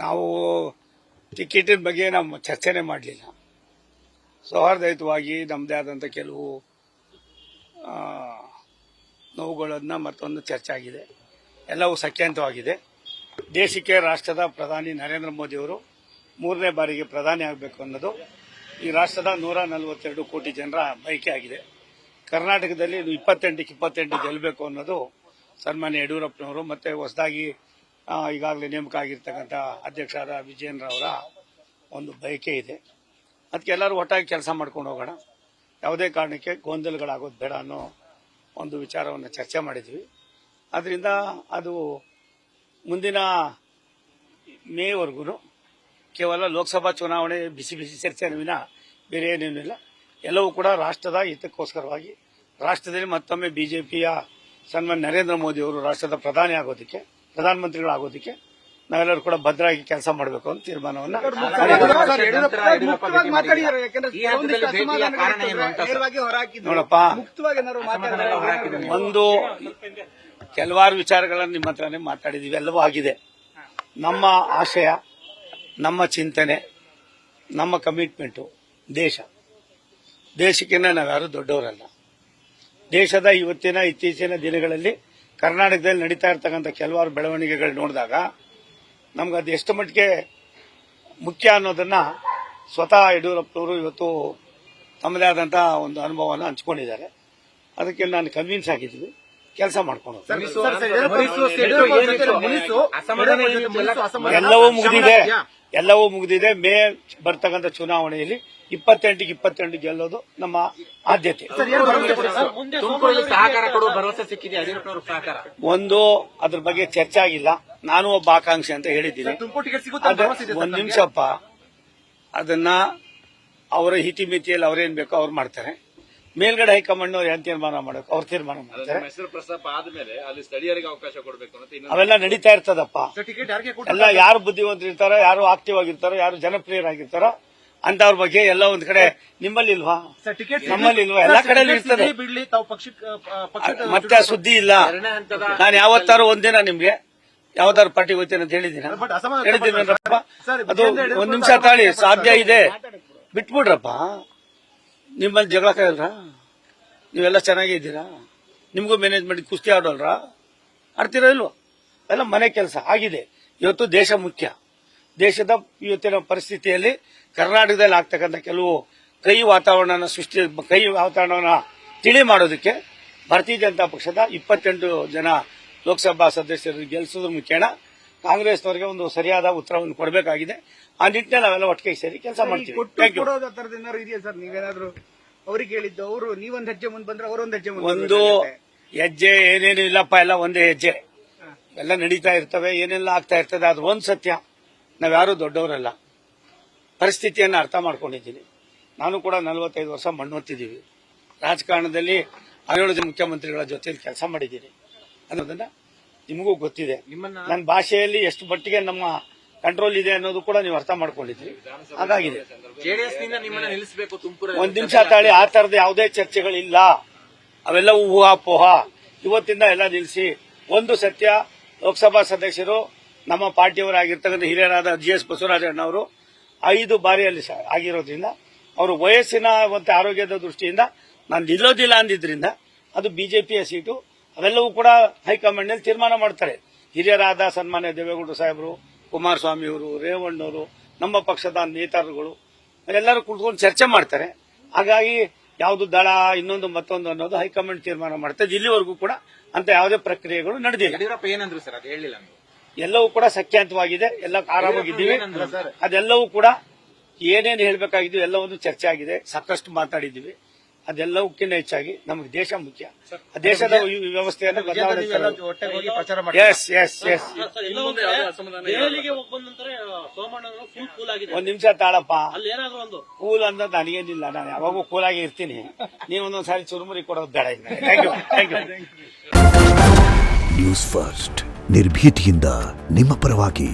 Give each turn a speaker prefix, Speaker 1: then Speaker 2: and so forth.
Speaker 1: ನಾವು ಟಿಕೆಟಿನ ಬಗ್ಗೆ ನಾವು ಚರ್ಚೆನೆ ಮಾಡಲಿಲ್ಲ. ಸೌಹಾರ್ದಯುತವಾಗಿ ನಮ್ಮದೇ ಆದಂಥ ಕೆಲವು ನೋವುಗಳನ್ನು ಮತ್ತೊಂದು ಚರ್ಚೆ ಆಗಿದೆ. ಎಲ್ಲವೂ ಸಖ್ಯಾಂತವಾಗಿದೆ. ದೇಶಕ್ಕೆ ರಾಷ್ಟ್ರದ ಪ್ರಧಾನಿ ನರೇಂದ್ರ ಮೋದಿಯವರು 3ನೇ ಬಾರಿಗೆ ಪ್ರಧಾನಿ ಆಗಬೇಕು ಅನ್ನೋದು ಈ ರಾಷ್ಟ್ರದ 142 ಕೋಟಿ ಜನರ ಬಯಕೆ ಆಗಿದೆ. ಕರ್ನಾಟಕದಲ್ಲಿ 28ಕ್ಕೆ 28 ಗೆಲ್ಲಬೇಕು ಅನ್ನೋದು ಸನ್ಮಾನ್ಯ ಯಡಿಯೂರಪ್ಪನವರು ಮತ್ತೆ ಹೊಸದಾಗಿ ಈಗಾಗಲೇ ನೇಮಕ ಆಗಿರ್ತಕ್ಕಂಥ ಅಧ್ಯಕ್ಷರಾದ ವಿಜಯೇಂದ್ರ ಒಂದು ಬಯಕೆ ಇದೆ. ಅದಕ್ಕೆ ಎಲ್ಲರೂ ಒಟ್ಟಾಗಿ ಕೆಲಸ ಮಾಡ್ಕೊಂಡು ಹೋಗೋಣ, ಯಾವುದೇ ಕಾರಣಕ್ಕೆ ಗೊಂದಲಗಳಾಗೋದು ಬೇಡ ಅನ್ನೋ ಒಂದು ವಿಚಾರವನ್ನು ಚರ್ಚೆ ಮಾಡಿದ್ವಿ. ಅದರಿಂದ ಅದು ಮುಂದಿನ ಮೇವರೆಗೂ ಕೇವಲ ಲೋಕಸಭಾ ಚುನಾವಣೆ ಬಿಸಿ ಬಿಸಿ ಚರ್ಚೆನ ವಿನ ಬೇರೆ ಏನೇನಿಲ್ಲ. ಎಲ್ಲವೂ ಕೂಡ ರಾಷ್ಟ್ರದ ಹಿತಕ್ಕೋಸ್ಕರವಾಗಿ ರಾಷ್ಟ್ರದಲ್ಲಿ ಮತ್ತೊಮ್ಮೆ ಬಿಜೆಪಿಯ ಸನ್ಮಾನ್ಯ ನರೇಂದ್ರ ಮೋದಿ ಅವರು ರಾಷ್ಟ್ರದ ಪ್ರಧಾನಮಂತ್ರಿಗಳಾಗೋದಕ್ಕೆ ನಾವೆಲ್ಲರೂ ಕೂಡ ಭದ್ರಾಗಿ ಕೆಲಸ ಮಾಡಬೇಕು ಅಂತ ತೀರ್ಮಾನವನ್ನು ನೋಡಪ್ಪ. ಒಂದು ಕೆಲವಾರು ವಿಚಾರಗಳನ್ನು ನಿಮ್ಮ ಹತ್ರನೇ ಮಾತಾಡಿದೀವಿ, ಎಲ್ಲವೂ ಆಗಿದೆ. ನಮ್ಮ ಆಶಯ, ನಮ್ಮ ಚಿಂತನೆ, ನಮ್ಮ ಕಮಿಟ್ಮೆಂಟು ದೇಶಕ್ಕೆ ನಾವ್ಯಾರು ದೊಡ್ಡವರಲ್ಲ. ದೇಶದ ಇತ್ತೀಚಿನ ದಿನಗಳಲ್ಲಿ ಕರ್ನಾಟಕದಲ್ಲಿ ನಡೀತಾ ಇರ್ತಕ್ಕಂಥ ಕೆಲವಾರು ಬೆಳವಣಿಗೆಗಳು ನೋಡಿದಾಗ ನಮ್ಗೆ ಅದು ಎಷ್ಟು ಮಟ್ಟಿಗೆ ಮುಖ್ಯ ಅನ್ನೋದನ್ನ ಸ್ವತಃ ಯಡಿಯೂರಪ್ಪನವರು ಇವತ್ತು ತಮ್ಮದೇ ಆದಂಥ ಒಂದು ಅನುಭವವನ್ನು ಹಂಚಿಕೊಂಡಿದ್ದಾರೆ. ಅದಕ್ಕೆ ನಾನು ಕನ್ವಿನ್ಸ್ ಆಗಿದ್ದೀವಿ, ಕೆಲಸ ಮಾಡ್ಕೊಂಡು ಎಲ್ಲವೂ ಮುಗಿದಿದೆ. ಮೇ ಬರ್ತಕ್ಕಂಥ ಚುನಾವಣೆಯಲ್ಲಿ 28ಕ್ಕೆ 28 ಗೆಲ್ಲೋದು ನಮ್ಮ ಆದ್ಯತೆ. ಒಂದು ಅದ್ರ ಬಗ್ಗೆ ಚರ್ಚೆ ಆಗಿಲ್ಲ. ನಾನು ಒಬ್ಬ ಆಕಾಂಕ್ಷಿ ಅಂತ ಹೇಳಿದ್ದೀನಿ. ಒಂದ್ ನಿಮಿಷಪ್ಪ, ಅದನ್ನ ಅವರ ಹಿತಿಮಿತಿಯಲ್ಲಿ ಅವ್ರೇನ್ ಬೇಕೋ ಅವ್ರು ಮಾಡ್ತಾರೆ. ಮೇಲ್ಗಡೆ ಹೈಕಮಾಂಡ್ ಅವ್ರು ಏನ್ ತೀರ್ಮಾನ ಮಾಡಬೇಕು ಅವ್ರು ತೀರ್ಮಾನ ಮಾಡ್ತಾರೆ. ಅವೆಲ್ಲ ನಡೀತಾ ಇರ್ತದಪ್ಪ. ಎಲ್ಲ ಯಾರು ಬುದ್ಧಿವಂತರಿರ್ತಾರೋ, ಯಾರು ಆಕ್ಟಿವ್ ಆಗಿರ್ತಾರೋ, ಯಾರು ಜನಪ್ರಿಯರಾಗಿರ್ತಾರೋ ಅಂತವ್ರ ಬಗ್ಗೆ ಎಲ್ಲ ಒಂದ್ ಕಡೆ ನಿಮ್ಮಲ್ಲಿ ಇಲ್ವಾ, ನಮ್ಮಲ್ಲಿ ಇಲ್ವಾ, ಎಲ್ಲ ಕಡೆ ಇರ್ತದೆ. ಮತ್ತೆ ಸುದ್ದಿ ಇಲ್ಲ. ನಾನು ಯಾವತ್ತಾರು ಒಂದಿನ ನಿಮ್ಗೆ ಯಾವ್ದಾರು ಪಾರ್ಟಿ ಹೋಗ್ತೇನೆ ಅಂತ ಹೇಳಿದ್ದೀನಪ್ಪ. ಅದು ಒಂದ್ ನಿಮಿಷ ತಾಳಿ, ಸಾಧ್ಯ ಇದೆ, ಬಿಟ್ಬಿಡ್ರಪ್ಪ. ನಿಮ್ಮಲ್ಲಿ ಜಗಳ ಕಾಯಲ್ರ? ನೀವೆಲ್ಲ ಚೆನ್ನಾಗಿದ್ದೀರಾ? ನಿಮಗೂ ಮ್ಯಾನೇಜ್ಮೆಂಟ್ ಕುಸ್ತಿ ಆಡೋಲ್ರ? ಆಡ್ತೀರಾ ಇಲ್ವೋ? ಎಲ್ಲ ಮನೆ ಕೆಲಸ ಆಗಿದೆ. ಇವತ್ತು ದೇಶ ಮುಖ್ಯ. ದೇಶದ ಇವತ್ತಿನ ಪರಿಸ್ಥಿತಿಯಲ್ಲಿ ಕರ್ನಾಟಕದಲ್ಲಿ ಆಗ್ತಕ್ಕಂಥ ಕೆಲವು ಕೈ ವಾತಾವರಣವನ್ನ ತಿಳಿ ಮಾಡೋದಕ್ಕೆ ಭಾರತೀಯ ಜನತಾ ಪಕ್ಷದ 28 ಜನ ಲೋಕಸಭಾ ಸದಸ್ಯರು ಗೆಲ್ಲಿಸೋದ್ರ ಮುಖೇನ ಕಾಂಗ್ರೆಸ್ನವರಿಗೆ ಒಂದು ಸರಿಯಾದ ಉತ್ತರವನ್ನು ಕೊಡಬೇಕಾಗಿದೆ. ಆ ನಿಟ್ಟಿನಲ್ಲಿ ನಾವೆಲ್ಲ ಒಟ್ಟಿಗೆ ಸೇರಿ ಕೆಲಸ ಮಾಡ್ತೀವಿ.
Speaker 2: ನೀವೇನಾದ್ರೂ ಅವ್ರಿಗೆ ಹೇಳಿದ್ದು, ಅವರು ನೀವೊಂದು ಹೆಜ್ಜೆ ಮುಂದೆ ಬಂದ್ರೆ ಅವರೊಂದು ಹೆಜ್ಜೆ ಮುಂದೆ.
Speaker 1: ಒಂದು ಹೆಜ್ಜೆ ಏನೇನು ಇಲ್ಲಪ್ಪ, ಎಲ್ಲ ಒಂದೇ ಹೆಜ್ಜೆ. ಎಲ್ಲ ನಡೀತಾ ಇರ್ತವೆ, ಏನೆಲ್ಲ ಆಗ್ತಾ ಇರ್ತದೆ. ಅದು ಒಂದು ಸತ್ಯ, ನಾವ್ಯಾರು ದೊಡ್ಡವರಲ್ಲ. ಪರಿಸ್ಥಿತಿಯನ್ನು ಅರ್ಥ ಮಾಡ್ಕೊಂಡಿದ್ದೀನಿ. ನಾನು ಕೂಡ 45 ವರ್ಷ ಮಣ್ಣೊತ್ತಿದ್ದೀವಿ. ರಾಜಕಾರಣದಲ್ಲಿ 17 ಜನ ಮುಖ್ಯಮಂತ್ರಿಗಳ ಜೊತೆ ಕೆಲಸ ಮಾಡಿದ್ದೀನಿ ಅನ್ನೋದನ್ನ ನಿಮಗೂ ಗೊತ್ತಿದೆ. ನನ್ನ ಭಾಷೆಯಲ್ಲಿ ಎಷ್ಟು ಮಟ್ಟಿಗೆ ನಮ್ಮ ಕಂಟ್ರೋಲ್ ಇದೆ ಅನ್ನೋದು ಕೂಡ ನೀವು ಅರ್ಥ ಮಾಡ್ಕೊಂಡಿದ್ರಿ. ಹಾಗಾಗಿದೆ. ಒಂದ್ ನಿಮಿಷ ತಾಳಿ, ಆ ತರದ ಯಾವುದೇ ಚರ್ಚೆಗಳಿಲ್ಲ. ಅವೆಲ್ಲವೂ ಊಹಾಪೋಹ. ಇವತ್ತಿಂದ ಎಲ್ಲ ನಿಲ್ಲಿಸಿ. ಒಂದು ಸತ್ಯ, ಲೋಕಸಭಾ ಸದಸ್ಯರು ನಮ್ಮ ಪಾರ್ಟಿಯವರಾಗಿರ್ತಕ್ಕಂಥ ಹಿರಿಯರಾದ GS ಬಸವರಾಜಣ್ಣವರು 5 ಬಾರಿಯಲ್ಲಿ ಆಗಿರೋದ್ರಿಂದ ಅವರು ವಯಸ್ಸಿನ ಮತ್ತು ಆರೋಗ್ಯದ ದೃಷ್ಟಿಯಿಂದ ನಾನು ನಿಲ್ಲೋದಿಲ್ಲ ಅಂದಿದ್ರಿಂದ ಅದು ಬಿಜೆಪಿಯ ಸೀಟು. ಅವೆಲ್ಲವೂ ಕೂಡ ಹೈಕಮಾಂಡ್ ನಲ್ಲಿ ತೀರ್ಮಾನ ಮಾಡ್ತಾರೆ. ಹಿರಿಯರಾದ ಸನ್ಮಾನ್ಯ ದೇವೇಗೌಡರು ಸಾಹೇಬರು, ಕುಮಾರಸ್ವಾಮಿ ಅವರು, ರೇವಣ್ಣವರು, ನಮ್ಮ ಪಕ್ಷದ ನೇತಾರರುಗಳು ಎಲ್ಲರೂ ಕುತ್ಕೊಂಡು ಚರ್ಚೆ ಮಾಡ್ತಾರೆ. ಹಾಗಾಗಿ ಯಾವುದು ದಳ ಇನ್ನೊಂದು ಮತ್ತೊಂದು ಅನ್ನೋದು ಹೈಕಮಾಂಡ್ ತೀರ್ಮಾನ ಮಾಡ್ತಾರೆ. ಇಲ್ಲಿವರೆಗೂ ಕೂಡ ಅಂತ ಯಾವುದೇ ಪ್ರಕ್ರಿಯೆಗಳು ನಡೆದಿಲ್ಲ.
Speaker 3: ಯಡಿಯೂರಪ್ಪ ಏನಂದ್ರು ಸರ್, ಅದು ಹೇಳಿಲ್ಲ.
Speaker 1: ಎಲ್ಲವೂ ಕೂಡ ಸಖ್ಯಾಂತವಾಗಿದೆ, ಎಲ್ಲ ಆರಾಮಾಗಿದ್ದೀವಿ. ಅದೆಲ್ಲವೂ ಕೂಡ ಏನೇನು ಹೇಳಬೇಕಾಗಿದ್ದು ಎಲ್ಲವನ್ನೂ ಚರ್ಚೆ ಆಗಿದೆ, ಸಾಕಷ್ಟು ಮಾತಾಡಿದ್ದೀವಿ. ಅದೆಲ್ಲವಕ್ಕಿಂತ ಹೆಚ್ಚಾಗಿ ನಮಗೆ ದೇಶ ಮುಖ್ಯ. ದೇಶದ ವ್ಯವಸ್ಥೆಯನ್ನು ಬದಲಾವಣೆ. ಒಂದ್ ನಿಮಿಷ ತಾಳಪ್ಪ. ಕೂಲ್ ಅಂತ ನನಗೇನಿಲ್ಲ, ನಾನು ಯಾವಾಗೂ ಕೂಲಾಗಿ ಇರ್ತೀನಿ. ನೀವು ಒಂದೊಂದ್ಸಾರಿ ಚುರುಮುರಿ ಕೊಡೋದು ಬೇಡ. Thank you.
Speaker 4: ನ್ಯೂಸ್ ಫಸ್ಟ್, ನಿರ್ಭೀತಿಯಿಂದ ನಿಮ್ಮ ಪರವಾಗಿ.